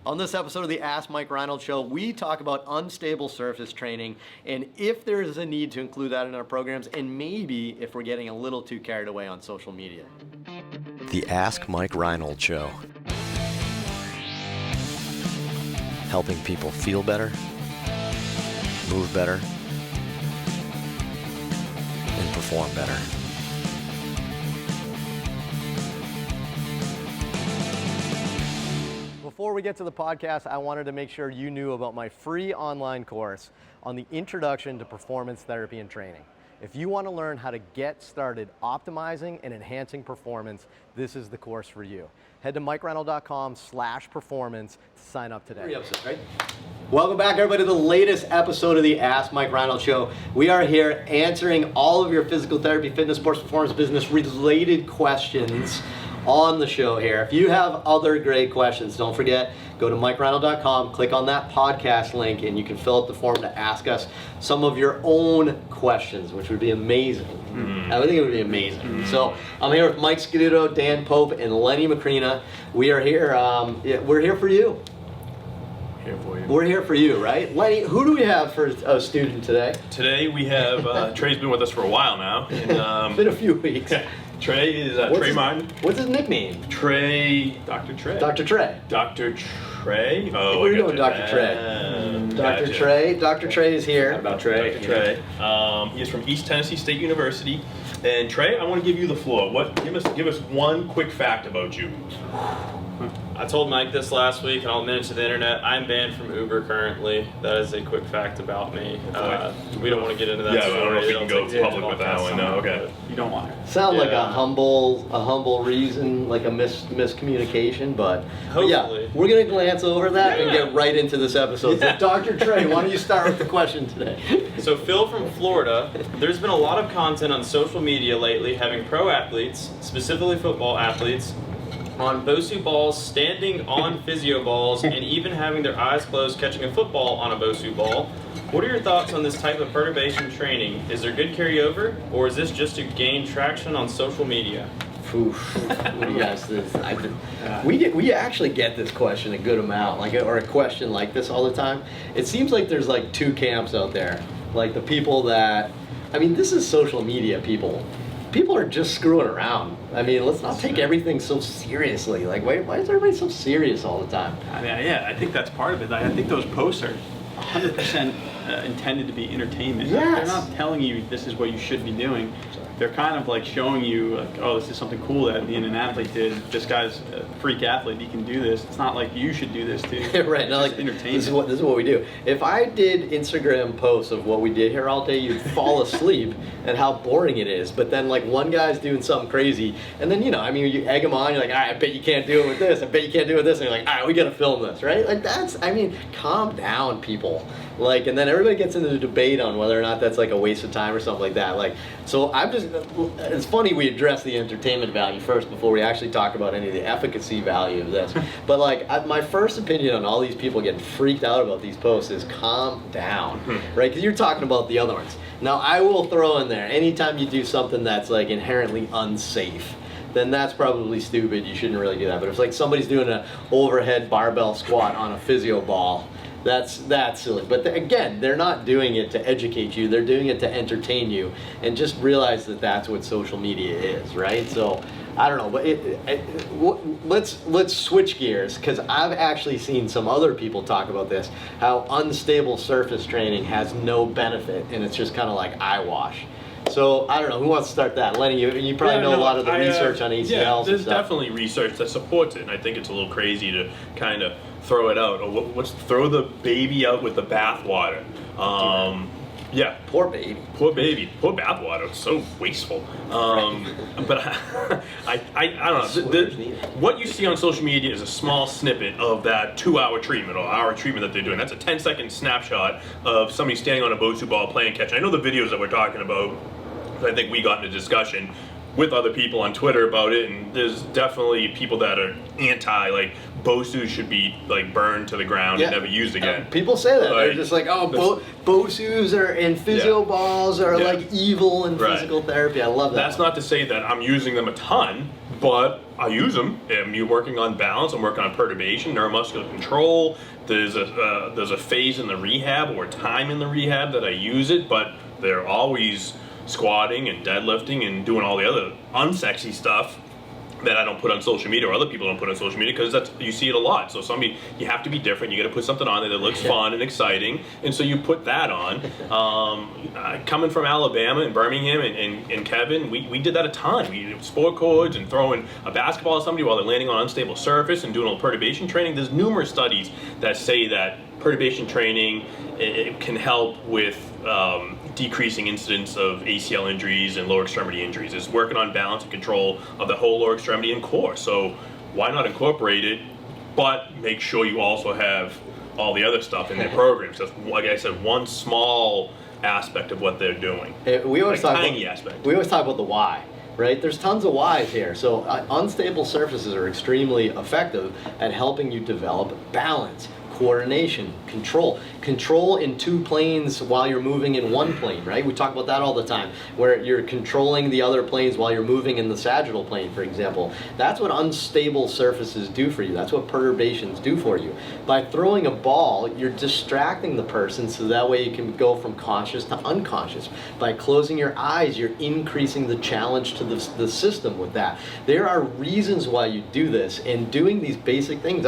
On this episode of the Ask Mike Reinold Show, we talk about unstable surface training and if there is a need to include that in our programs, and maybe if we're getting a little too carried away on social media. The Ask Mike Reinold Show. Helping people feel better, move better, and perform better. Before we get to the podcast, I wanted to make sure you knew about my free online course on the Introduction to Performance Therapy and Training. If you want to learn how to get started optimizing and enhancing performance, this is the course for you. Head to mikereinold.com/performance to sign up today. 3 episodes, right? Welcome back, everybody, to the latest episode of the Ask Mike Reinold Show. We are here answering all of your physical therapy, fitness, sports, performance, business related questions on the show here. If you have other great questions, don't forget, go to mikereinold.com, click on that podcast link, and you can fill out the form to ask us some of your own questions, which would be amazing. I think it would be amazing. So I'm here with Mike Scaduto, Dan Pope, and Lenny Macrina. We are here. We're here for you. Here for you. We're here for you, right? Lenny, who do we have for a student today? Today we have, Trey's been with us for a while now. And, Been a few weeks. Trey is Trey Martin. What's his nickname? Trey, Dr. Trey. Dr. Trey. Dr. Trey? Oh, Where are you going, Dr. Trey? Gotcha. Dr. Trey. Dr. Trey is here. About Trey. Dr. Trey. He is from East Tennessee State University. And Trey, I want to give you the floor. Give us one quick fact about you. I told Mike this last week, and I'll admit it to the internet. I'm banned from Uber currently. That is a quick fact about me. We don't want to get into that. Yeah, story. I don't know if we can go It'll public with that one. No, okay. You don't want to. Sound like a humble reason, like a miscommunication, but yeah, Hopefully. we're gonna glance over that and get right into this episode. So Dr. Trey, why don't you start with the question today? So Phil from Florida, there's been a lot of content on social media lately having pro athletes, specifically football athletes, on BOSU balls, standing on physio balls, and even having their eyes closed catching a football on a BOSU ball. What are your thoughts on this type of perturbation training? Is there good carryover, or is this just to gain traction on social media? Oof. What do you guys think? We actually get this question a good amount, or a question like this all the time. It seems like there's like two camps out there. Like the people that, this is social media people. People are just screwing around. Let's not take everything so seriously. Like, why is everybody so serious all the time? I think that's part of it. I think those posts are 100% intended to be entertainment. Yes. They're not telling you this is what you should be doing. They're kind of like showing you, like, oh, this is something cool that me and an athlete did. This guy's a freak athlete. He can do this. It's not like you should do this too. Right. No, like entertainment. This is what we do. If I did Instagram posts of what we did here all day, you'd fall asleep at how boring it is. But then like one guy's doing something crazy, and then you egg him on. You're like, all right, I bet you can't do it with this. I bet you can't do it with this. And you're like, all right, we gotta film this, right? Like calm down, people. Like, and then everybody gets into the debate on whether or not that's like a waste of time or something like that. Like, so it's funny we address the entertainment value first before we actually talk about any of the efficacy value of this. But like, my first opinion on all these people getting freaked out about these posts is calm down, right? Because you're talking about the other ones. Now, I will throw in there, anytime you do something that's like inherently unsafe, then that's probably stupid. You shouldn't really do that. But if like somebody's doing an overhead barbell squat on a physio ball, that's silly. But again, they're not doing it to educate you. They're doing it to entertain you. And just realize that that's what social media is, right? So I don't know, but let's switch gears, because I've actually seen some other people talk about this, how unstable surface training has no benefit, and it's just kind of like eyewash. So I don't know, who wants to start that? Lenny, you probably know a lot of the research on ACLs. Yeah, there's definitely research that supports it, and I think it's a little crazy to kind of throw it out. Or throw the baby out with the bathwater. Yeah. Poor baby. Poor baby. Poor bathwater. It's so wasteful. But I don't know. What you see on social media is a small snippet of that 2-hour treatment or hour treatment that they're doing. That's a 10-second snapshot of somebody standing on a BOSU ball playing catch. I know the videos that we're talking about, I think we got into discussion with other people on Twitter about it, and there's definitely people that are anti, like, BOSU should be like burned to the ground and never used again. People say that. They're just like, oh, BOSUs are and physio balls are like evil in physical therapy. I love that. That's not to say that I'm using them a ton, but I use them. You're working on balance. I'm working on perturbation, neuromuscular control. There's a phase in the rehab or time in the rehab that I use it, but they're always squatting and deadlifting and doing all the other unsexy stuff that I don't put on social media or other people don't put on social media, because you see it a lot. So you have to be different. You got to put something on there that looks fun and exciting, and so you put that on. Coming from Alabama and Birmingham and Kevin, we did that a ton. We did sport codes and throwing a basketball at somebody while they're landing on unstable surface and doing a little perturbation training. There's numerous studies that say that perturbation training it can help with decreasing incidence of ACL injuries and lower extremity injuries. It's working on balance and control of the whole lower extremity and core. So why not incorporate it, but make sure you also have all the other stuff in their programs. That's, like I said, one small aspect of what they're doing. We always talk tiny about, aspect. We always talk about the why. Right? There's tons of whys here. So unstable surfaces are extremely effective at helping you develop balance, coordination, control. Control in two planes while you're moving in one plane, right? We talk about that all the time, where you're controlling the other planes while you're moving in the sagittal plane, for example. That's what unstable surfaces do for you. That's what perturbations do for you. By throwing a ball, you're distracting the person so that way you can go from conscious to unconscious. By closing your eyes, you're increasing the challenge to the system with that. There are reasons why you do this, and doing these basic things.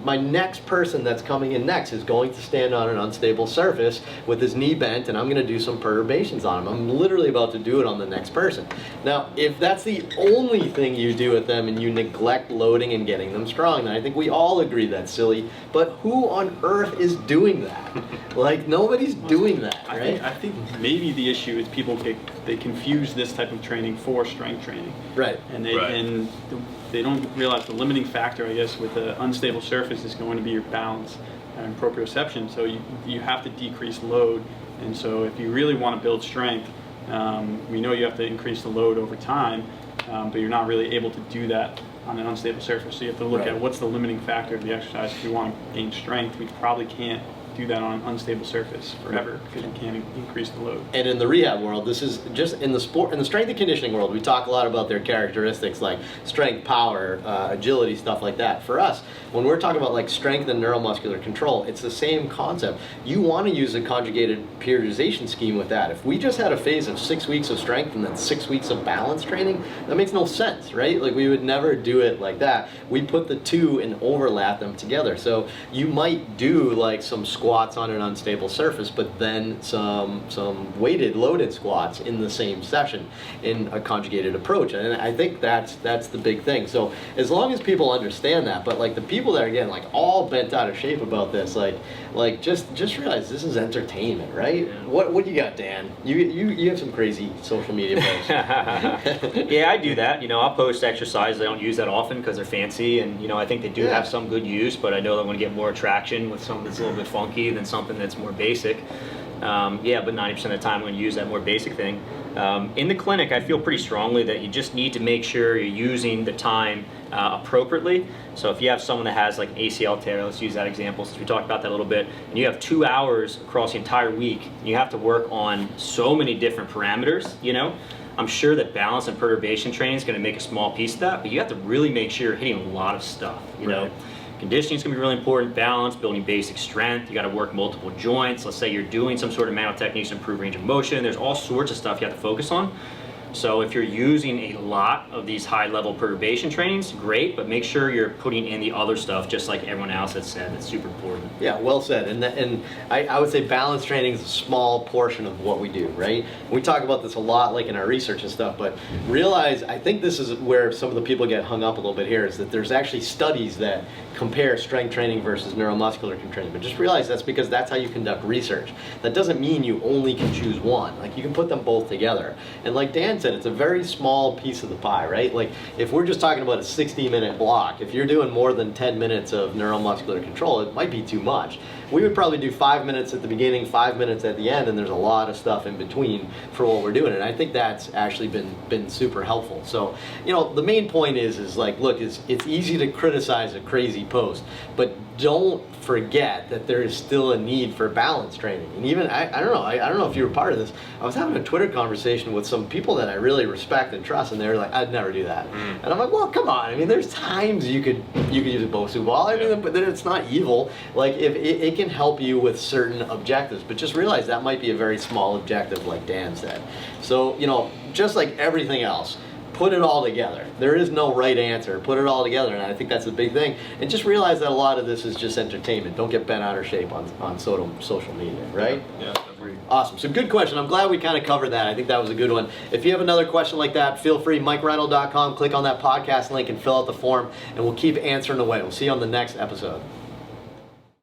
My next person that's coming in next is going to stand on an unstable surface with his knee bent, and I'm going to do some perturbations on him. I'm literally about to do it on the next person. Now, if that's the only thing you do with them and you neglect loading and getting them strong, then I think we all agree that's silly. But who on earth is doing that? Like, nobody's doing that, right? I think maybe the issue is people they confuse this type of training for strength training. Right. And they don't realize the limiting factor, I guess, with the unstable surface is going to be your balance and proprioception. So you have to decrease load. And so if you really want to build strength, we know you have to increase the load over time, but you're not really able to do that on an unstable surface. So you have to look at what's the limiting factor of the exercise. If you want to gain strength, we probably can't do that on an unstable surface forever because you can't increase the load. And in the rehab world, this is just in the strength and conditioning world, we talk a lot about their characteristics like strength, power, agility, stuff like that. For us, when we're talking about like strength and neuromuscular control, it's the same concept. You want to use a conjugated periodization scheme with that. If we just had a phase of 6 weeks of strength and then 6 weeks of balance training, that makes no sense, right? Like, we would never do it like that. We put the two and overlap them together. So you might do like some squats on an unstable surface, but then some weighted, loaded squats in the same session in a conjugated approach. And I think that's the big thing. So as long as people understand that, but like the people that are getting like all bent out of shape about this, like just realize this is entertainment, right? Yeah. What you got, Dan? You have some crazy social media posts. Yeah, I do that. I'll post exercises. I don't use that often because they're fancy, and I think they do have some good use, but I know that I'm going to get more traction with something that's a little bit funky than something that's more basic. But 90% of the time I'm going to use that more basic thing. In the clinic, I feel pretty strongly that you just need to make sure you're using the time appropriately. So if you have someone that has like an ACL tear, let's use that example since we talked about that a little bit, and you have 2 hours across the entire week, you have to work on so many different parameters, I'm sure that balance and perturbation training is going to make a small piece of that, but you have to really make sure you're hitting a lot of stuff, Right. Conditioning is going to be really important. Balance, building basic strength. You got to work multiple joints. Let's say you're doing some sort of manual techniques to improve range of motion. There's all sorts of stuff you have to focus on. So if you're using a lot of these high-level perturbation trainings, great, but make sure you're putting in the other stuff, just like everyone else has said. That's super important. Yeah, well said. And I would say balance training is a small portion of what we do, right? We talk about this a lot, like in our research and stuff, but realize, I think this is where some of the people get hung up a little bit here, is that there's actually studies that compare strength training versus neuromuscular training. But just realize that's because that's how you conduct research. That doesn't mean you only can choose one. Like, you can put them both together. And like Dan said, it's a very small piece of the pie, right? Like, if we're just talking about a 60-minute block, if you're doing more than 10 minutes of neuromuscular control, it might be too much. We would probably do 5 minutes at the beginning, 5 minutes at the end, and there's a lot of stuff in between for what we're doing. And I think that's actually been super helpful. So, the main point is like, look, it's easy to criticize a crazy post. But don't forget that there is still a need for balance training. And even I don't know if you were part of this. I was having a Twitter conversation with some people that I really respect and trust, and they were like, I'd never do that. And I'm like, well, come on. I mean, there's times you could use a Bosu ball. I mean, but then it's not evil. Like, if it can help you with certain objectives, but just realize that might be a very small objective, like Dan said. So, just like everything else, put it all together. There is no right answer. Put it all together, and I think that's the big thing. And just realize that a lot of this is just entertainment. Don't get bent out of shape on social media, right? Yeah, agreed. Awesome. So good question. I'm glad we kind of covered that. I think that was a good one. If you have another question like that, feel free, MikeReinold.com, click on that podcast link and fill out the form, and we'll keep answering away. We'll see you on the next episode.